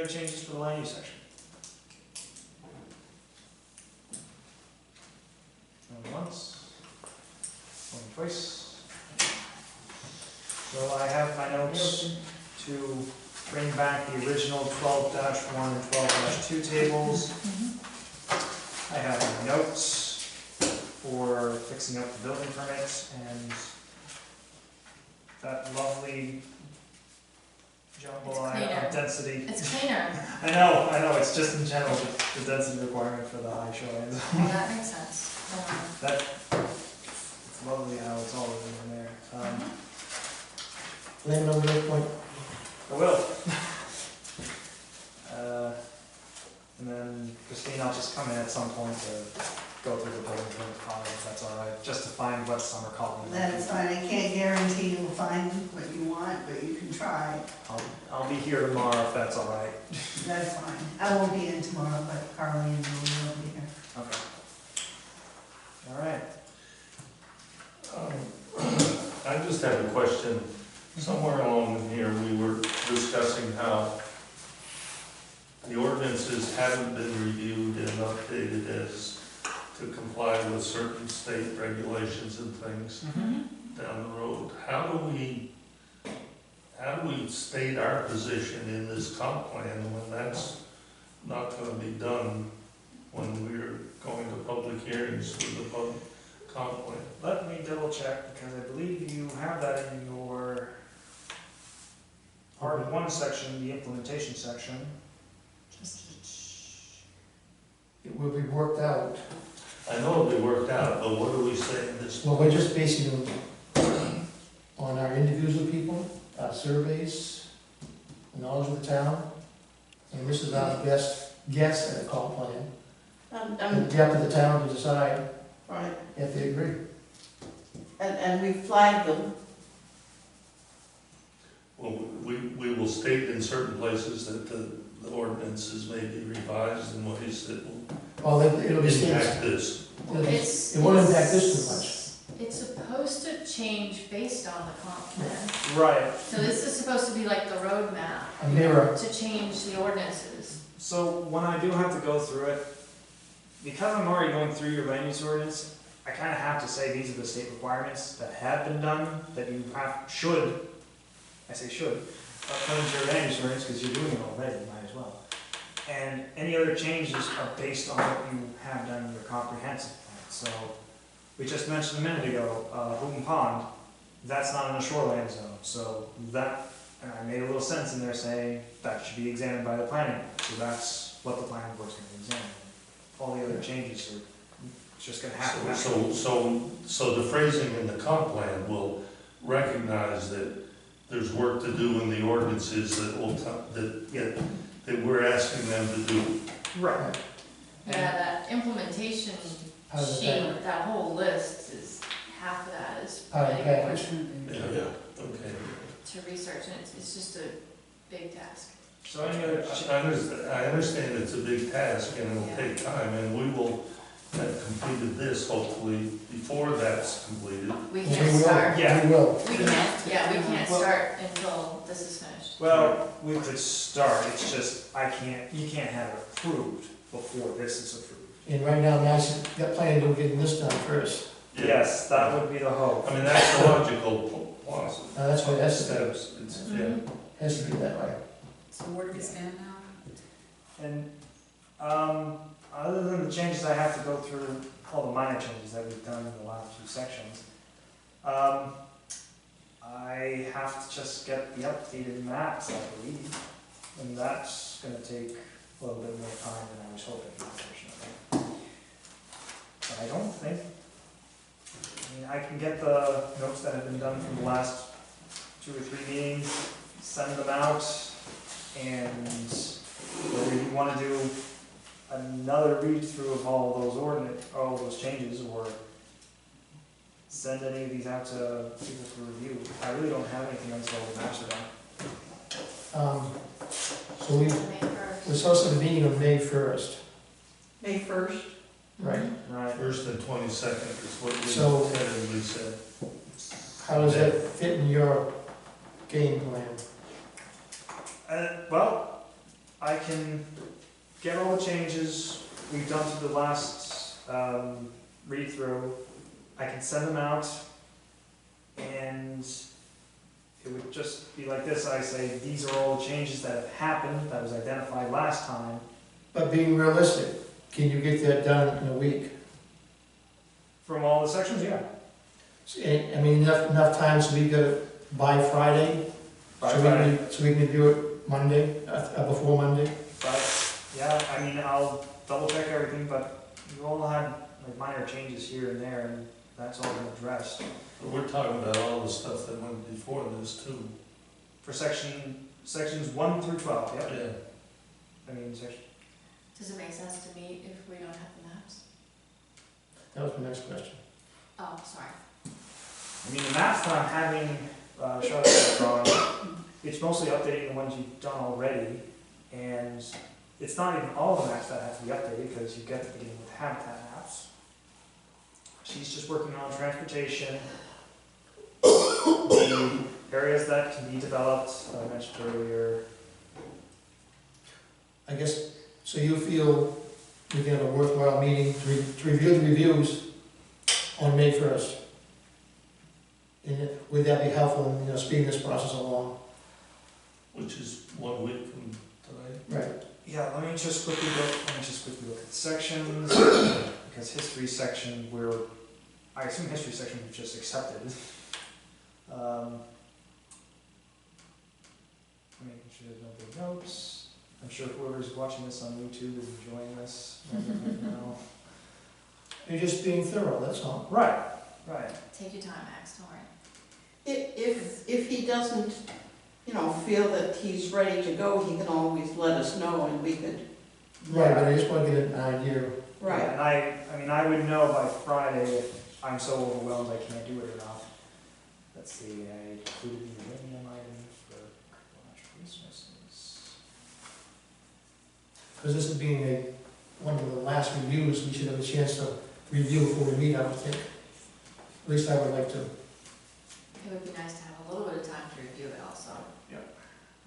other changes for the land use section? Going once, going twice. So I have my notes to bring back the original 12-1 and 12-2 tables. I have my notes for fixing up the building permits and that lovely jambalaya of density. It's cleaner. I know, it's just in general the density requirement for the high shoreline zone. Well, that makes sense. It's lovely how it's all in there. Land over that point. I will. And then Christine, I'll just come in at some point to go through the building permit file, if that's all right, just to find what some are calling. That's fine, I can't guarantee you'll find what you want, but you can try. I'll be here tomorrow if that's all right. That's fine. I won't be in tomorrow, but Carly and Julie will be here. Okay. All right. I just have a question. Somewhere along in here, we were discussing how the ordinances haven't been reviewed and updated as to comply with certain state regulations and things down the road. How do we state our position in this comp plan when that's not going to be done when we're going to public hearings for the public comp plan? Let me double check, because I believe you have that in your part 1 section, the implementation section. It will be worked out. I know it'll be worked out, but what do we say in this? Well, we're just basing them on our individual people, our surveys, knowledge of the town, and this is our best guess at a comp plan. It's up to the town to decide Right, if they agree. and we flagged them. Well, we will state in certain places that the ordinances may be revised in ways that will Well, it'll be impact this. It won't impact this too much. It's supposed to change based on the comp plan. Right. So this is supposed to be like the roadmap A mirror. to change the ordinances. So when I do have to go through it, because I'm already going through your land use ordinance, I kind of have to say these are the state requirements that have been done, that you should, I say should, according to your land use ordinance, because you're doing it already, you might as well. And any other changes are based on what you have done in your comprehensive plan. So we just mentioned a minute ago, Houghton Pond, that's not in a shoreline zone. So that, and I made a little sense in there saying that should be examined by the planning board. So that's what the planning board's going to examine. All the other changes are just going to happen. So the phrasing in the comp plan will recognize that there's work to do in the ordinances that we're asking them to do. Right. Yeah, that implementation How does sheet, that- that whole list is, half of that is How does that- Yeah, okay. to research, and it's just a big task. So any other, I understand it's a big task and it'll take time, and we will have completed this hopefully before that's completed. We We can't will, start, Yeah. we will. we can't start until this is finished. well, we could start, it's just, you can't have it approved before this is approved. And right now, Madison got planning on getting this done first. Yes, that would be the hope. I mean, that's the logical process. That's what it has to be. Steps, it's, Mhm. Has to be that way. So where do we stand now? And, other than the changes I have to go through, all the minor changes that we've done in the last few sections, I have to just get the updated maps, I believe, and that's gonna take a little bit more time than I was hoping, unfortunately. But I don't think, I mean, I can get the notes that have been done from the last 2 or 3 meetings, send them out, and whether you wanna do another read-through of all those changes, or send any of these out to people for review. I really don't have anything until the maps are done. So we, May 1st. we're supposed to have a meeting on May 1st, May 1st. right? Right. first and 22nd is what we So- tentatively said. How does that fit in your game plan? Well, I can get all the changes we've done through the last, read-through. I can send them out, and it would just be like this. I say, these are all the changes that have happened, that was identified last time. But being realistic, can you get that done in a week? From all the sections, yeah. I mean, enough time so we get it by Friday? By So Friday. so we can do it Monday, before Monday? But, yeah, I mean, I'll double check everything, but you all had like minor changes here and there, and that's all been addressed. But we're talking about all the stuff that went before this too. For sections 1 through 12, yeah? Yeah. I mean, section, Does it make sense to meet if we don't have the maps? That was my next question. Oh, sorry. I mean, the maps that I'm having, Charlotte drawn, it's mostly updating the ones you've done already, and it's not even all the maps that have to be updated, because you get to begin with habitat maps. She's just working on transportation, the areas that can be developed, I mentioned earlier. I guess, so you feel we can have a worthwhile meeting to review the reviews on May 1st? And would that be helpful in, speeding this process along? Which is 1 week from tonight. Right. Yeah, let me just quickly look at the sections, because history section, I assume history section was just accepted. Making sure there's no big notes. I'm sure whoever's watching this on YouTube is enjoying this right now. You're just being thorough, that's all. Right. Take your time, Max, don't worry. If he doesn't, feel that he's ready to go, he can always let us know and we could. Right, but I just want to get an idea. Right. And I mean, I would know by Friday if I'm so overwhelmed I can't do it or not. Let's see, I included the uranium item for natural resources. Because this is being one of the last reviews, we should have a chance to review before we meet, I would think. At least I would like to. It would be nice to have a little bit of time to review it also.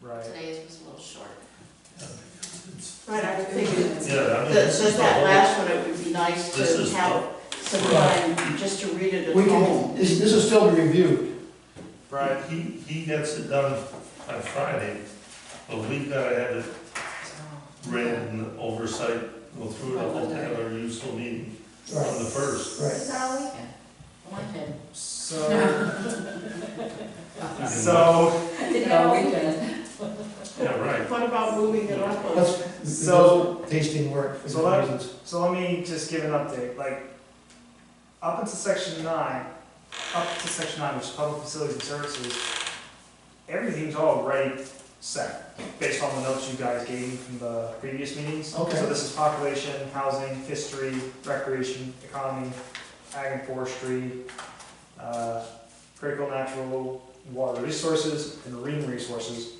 Right. Today's was a little short. Right, I would think that, Yeah, I mean, this is the that whole- last one, it would be nice This to is have some time just to read it at We can, home. this is still be reviewed. Right. He gets it done on Friday, but we've gotta have it read and oversight, go through it, and have our usual meeting on Right, the first. right. This is our weekend. One hit. So, You so, Yeah, right. What about moving it up? So- Tasting work for So different let- reasons. so let me just give an update, up into section 9, which is public facilities and services, everything's already set, based on the notes you guys gave me from the previous meetings. Okay. So this is population, housing, history, recreation, economy, ag and forestry, critical natural water resources, and marine resources.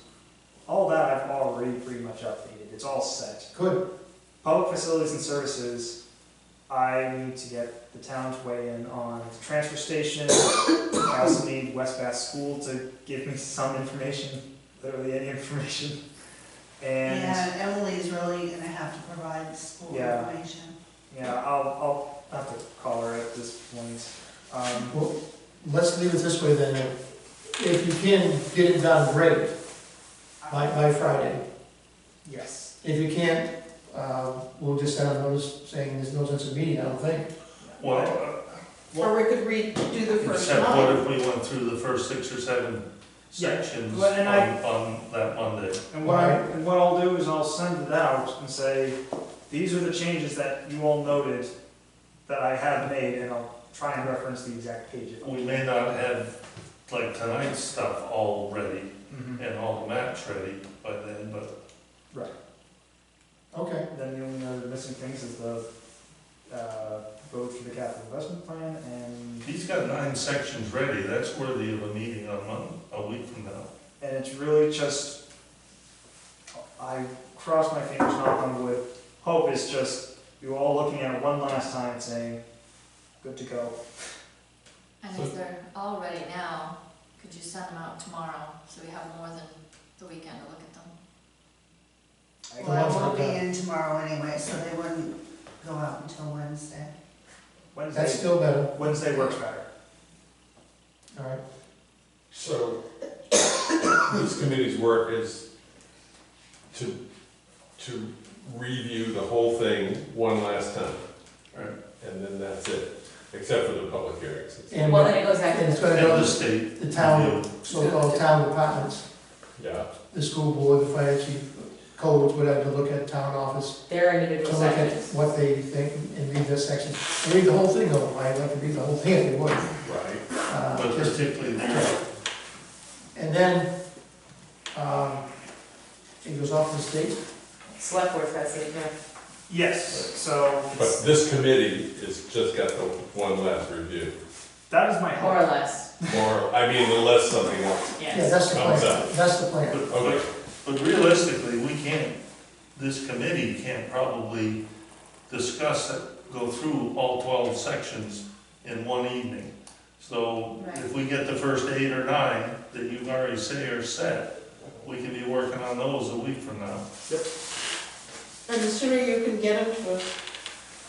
All that I've already pretty much updated, it's all set. Good. Public facilities and services, I need to get the town to weigh in on the transfer station. I also need West Bath School to give me some information, literally any information. And, Yeah, Emily's really gonna have to provide school Yeah. information. yeah, I'll have to call her at this point. Well, let's leave it this way then. If you can get it done, great, by Friday. Yes. If you can't, we'll just send a notice saying there's no sense of meeting, I don't think. Well, Or we could do the first except what nine. if we went through the first 6 or 7 Yeah, sections well, and on that Monday? And what I'll do is I'll send it out and say, these are the changes that you all noted that I have made, and I'll try and reference the exact page. We may not have, like, tonight's stuff all ready Mhm. and all the maps ready by then, but Okay. Then the only other missing things is the, vote for the capital investment plan, and he's got 9 sections ready. That's worthy of a meeting on Monday, a week from now. it's really just, I cross my fingers, knock on wood, hope is just you all looking at it one last time and saying, good to go. And if they're all ready now, could you send them out tomorrow, so we have more than the weekend to look at them? Well, I won't be in tomorrow anyway, so they wouldn't go out until Wednesday. That's Wednesday, still better, Wednesday works better. all right. So, this committee's work is to review the whole thing one last time. Right. And then that's it, except for the public hearings. And Well, then it goes back and to it's gonna And go the to state. the town, so-called town departments, Yeah, the school board, the fire chief, codes, whatever, to look at town office, their to individual look at sections. what they think and read this section. And read the whole thing over, I'd like to read the whole thing if they would. right. But Just- particularly there. And then, it goes off to the state. Select board's got to see it, yeah. Yes, so But this committee is just got the one last review. that is my More or hope. less, Or, I mean, unless something else. Yeah, yes. that's the Comes plan, out. that's the plan. But, but realistically, we can't, this committee can't probably discuss it, go through all 12 sections in one evening. So if we get the first 8 or 9 that you've already say are set, we can be working on those a week from now. And the sooner you can get them to us,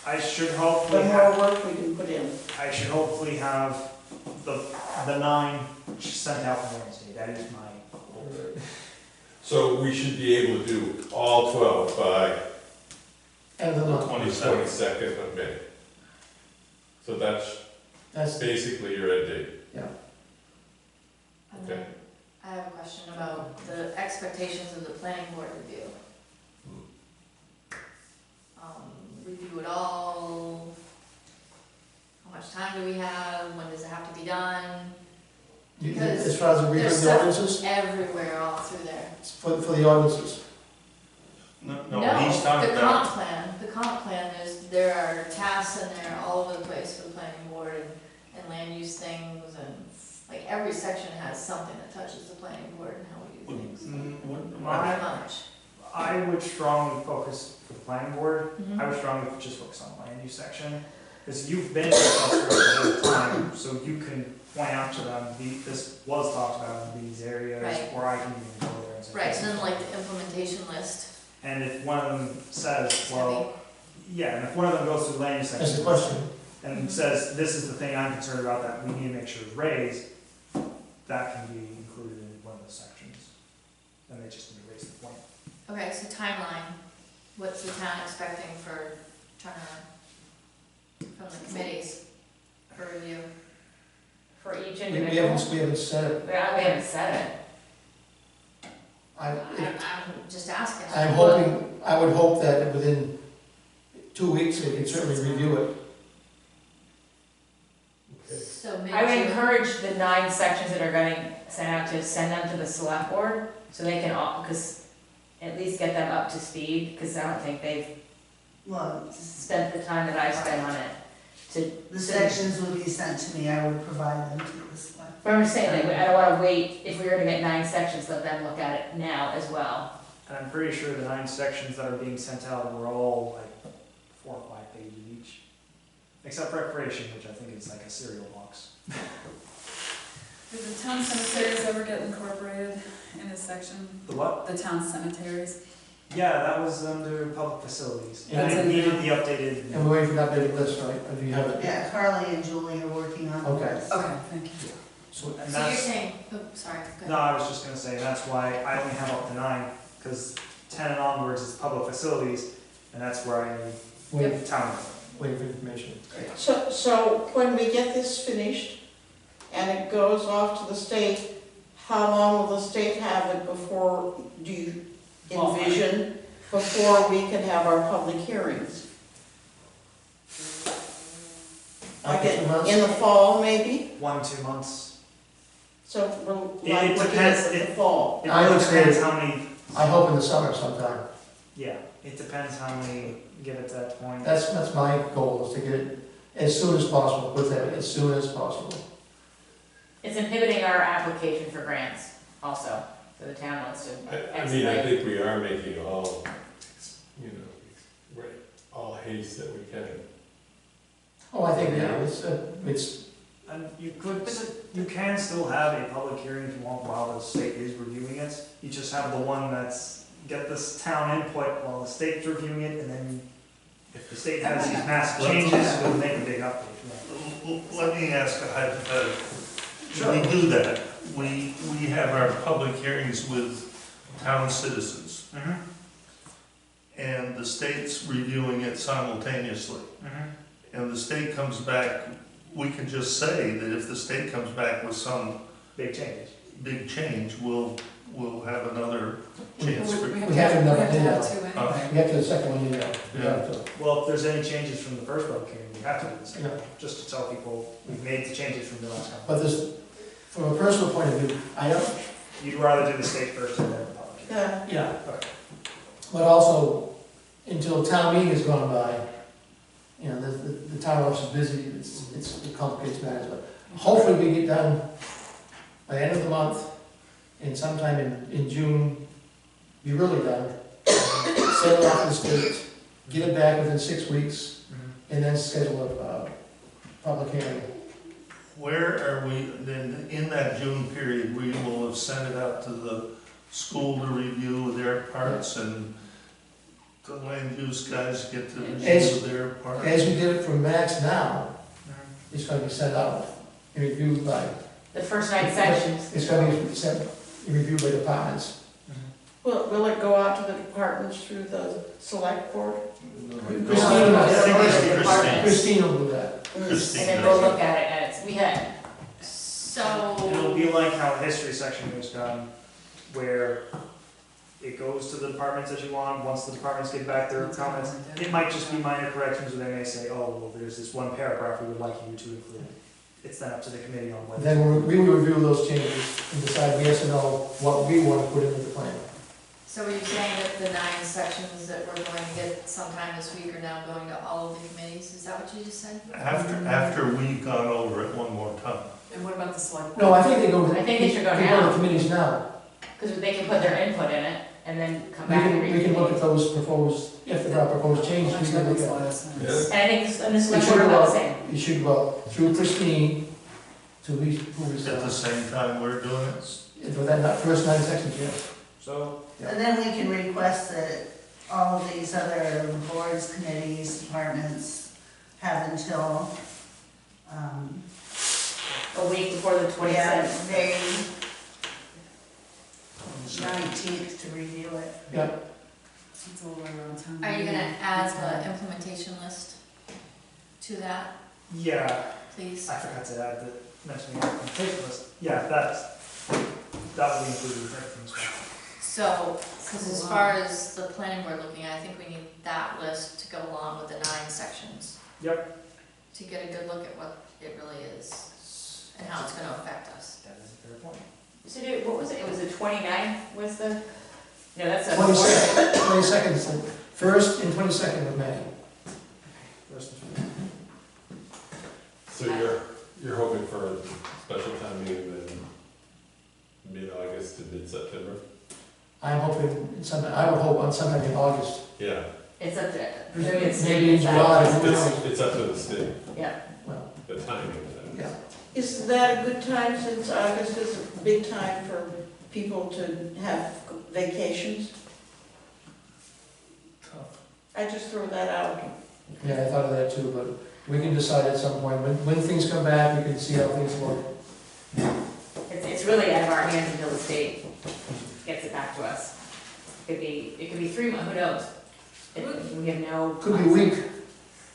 I should the hopefully more have, work we can put in. I should hopefully have the 9 sent out on Wednesday. That is my goal. So we should be able to do all 12 by End of the month, the 22nd of May. So that's basically your end date. And then I have a question about the expectations of the planning board review. Review it all, how much time do we have, when does it have to be done? as far as the reading of There's the stuff ordinances, everywhere all through there. for the ordinances. No, he's talking The about, comp plan, there are tasks in there all over the place for the planning board and land use things and like every section has something that touches the planning board and how we do things. Pretty much. I would strongly focus for the planning board. Mhm. I would strongly just focus on the land use section, because you've been with us for the whole time, so you can point out to them, this was talked about in these areas, Right. or I can even go there and say. Right, this so then is- like the implementation list. And if one of them says, is well, yeah, and if one of them goes to the land use section. That's the question. And says, this is the thing I'm concerned about that we need to make sure is raised, that can be included in one of the sections. And they just need to raise the point. Okay, so timeline, what's the town expecting for turnaround from the committees for review? For each We individual. haven't said it. We haven't said it. I'm just asking. I'm hoping, I would hope that within 2 weeks, they can certainly review it. Okay. So I would mid-June. encourage the 9 sections that are getting sent out to send them to the select board, so they can all, because at least get them up to speed, because I don't think they've Well, spent the time that I spent on it to. the sections will be sent to me, I would provide them to the select. But I'm just saying, like, I don't wanna wait, if we were to get 9 sections, let them look at it now as well. And I'm pretty sure the 9 sections that are being sent out were all like 4 or 5 pages each. Except recreation, which I think is like a cereal box. Did the town cemeteries ever get incorporated in this section? The what? The town cemeteries? Yeah, that was under public facilities. Yeah. And it needed the updated. And we're waiting for that big list, right? Or do you have it? Yeah, Carly and Julie are working on Okay. this. Okay, thank you. So, And So you're that's, saying, oh, sorry, go no, ahead. I was just gonna say, that's why I only have up to 9, because 10 and onwards is public facilities, and that's where I need waiting, town. waiting for information. So when we get this finished and it goes off to the state, how long will the state have it before, do you envision, before we can have our public hearings? Like After 2 months? in the fall, maybe? 1-2 months. So we're It like looking depends, at the it- fall. It I really would say- depends how many, I hope in the summer sometime. yeah, it depends how many get it to that point. That's my goal, is to get it as soon as possible, put that, as soon as possible. It's inhibiting our application for grants also, so the town wants to I mean, I think we are making all, you know, all haste that we can. Oh, I think, yeah, it's, And you can still have a public hearing if you want while the state is reviewing it. You just have the one that's get this town input while the state's reviewing it, and then if the state has these massive changes, we'll make a big update. Let me ask a hypothetical. Sure. We do that, we have our public hearings with town citizens, Mm-hmm, and the state's reviewing it simultaneously. mm-hmm. And the state comes back, we can just say that if the state comes back with some Big changes. big change, we'll have another chance for. We We have to know have to that. have two anyway. We have to, the second one, you know, we have to, Well, if there's any changes from the first public hearing, we have to do the second, Yeah. just to tell people, we've made the changes from the last time. but this, from a personal point of view, I don't, You'd rather do the state first and then the public hearing? Yeah, yeah. Okay. But also, until town meeting has gone by, you know, the town office is busy, it complicates matters, but hopefully we get done by the end of the month, and sometime in June, be really done. Send it off to the state, get it back within 6 weeks, Mhm. and then schedule a public hearing. Where are we, then, in that June period, we will have sent it out to the school to review their parts, and the land use guys get to review their part? As we did it for Max now, Mhm. it's gonna be sent out and reviewed by, The first 9 sections. it's gonna be sent and reviewed by departments. will it go out to the departments through the select board? Christine will do that. And then we'll look at it, and it's, we had, So, It'll be like how a history section was done, where it goes to the departments that you want, once the departments get back their comments. It might just be minor corrections, or they may say, oh, well, there's this one paragraph we would like you to include. It's then up to the committee on whether. Then we will review those changes and decide yes or no, what we want to put into the plan. so are you saying that the 9 sections that we're going to get sometime this week are now going to all of the committees? Is that what you just said? After we've gone over it one more time. And what about the select? No, I think they go, I think they should go they now. to committees now. because they can put their input in it, and then come We back and can, read we can look at it. those proposed, if there are proposed changes, we can look at. Yeah. And I think this, and this It is should about go the out, same. it should go out through Christine to who is, At the same time we're doing it. for that first 9 sections, yes. So, And then we can request that all of these other boards, committees, departments have until, A week before the 27th. May 19th to review it. Yep, It's all around town. Are you gonna add the implementation list to that, yeah, please? I forgot to add the, mention the implementation list. Yeah, that will be included with everything as well. So, because as far as the planning board looking at, I think we need that list to go along with the 9 sections. Yep. To get a good look at what it really is and how it's gonna affect us. That is a fair point. So dude, what was it, it was the 29th was the, no, that's a. 22nd, is the first and 22nd of May. First and So you're hoping for a special town meeting in mid-August to mid-September? I'm hoping sometime, I would hope on sometime in August. Yeah. It's up to, presumably it's. Maybe in July. It's up to the state, Yeah, Well, the timing of that. yeah. Is that a good time, since August is a big time for people to have vacations? Tough. I just throw that out. Yeah, I thought of that too, but we can decide at some point, when things come back, we can see how things look. it's really out of our hands until the state gets it back to us. It could be 3 months, who knows? We have no. Could be a week,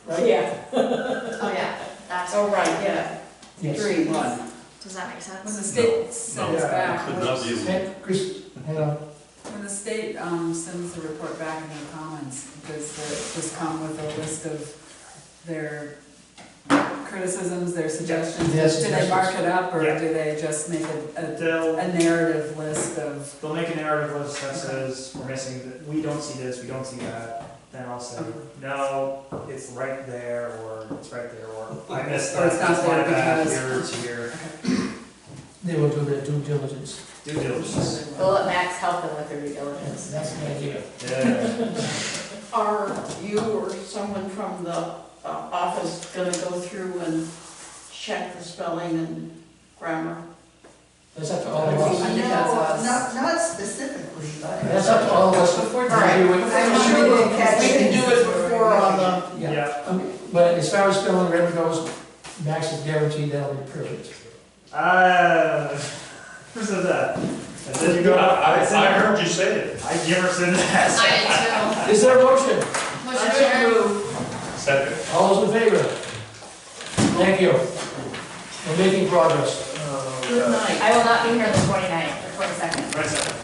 right? Yeah. Oh, yeah, that's, Oh, right, yeah. Yes. 3. does that make When the sense? state sends Yeah, back, Could not be. Hey, Chris, hang on. when the state sends the report back in their comments, does it just come with a list of their criticisms, their suggestions? Yes, Do they mark suggestions. it up, or Yeah. do they just make They'll, a narrative list of? they'll make a narrative list that says, we're missing, we don't see this, we don't see that. Then I'll say, no, it's right there, or it's right there, or I missed Or that, it's not that's my there bad, because- here, it's here. They will do their due diligence. Due diligence. We'll let Max help them with their due diligence. That's the idea. Yeah. Are you or someone from the office gonna go through and check the spelling and grammar? That's up to all of us. I think that's us. Not specifically, That's up to all of us. Before to Alright. review it. I'm sure we'll catch We can it. do it before on the, Yeah, but as far as filling ribbon goes, Max is guaranteed that'll be perfect. Who said that? I said you go. I said- heard you say it. I never said that. I did Is there a motion? too. Motion I to adjourn. approve. Second. All those in favor? Thank you. We're making progress. Good night. I will not be here on the 29th.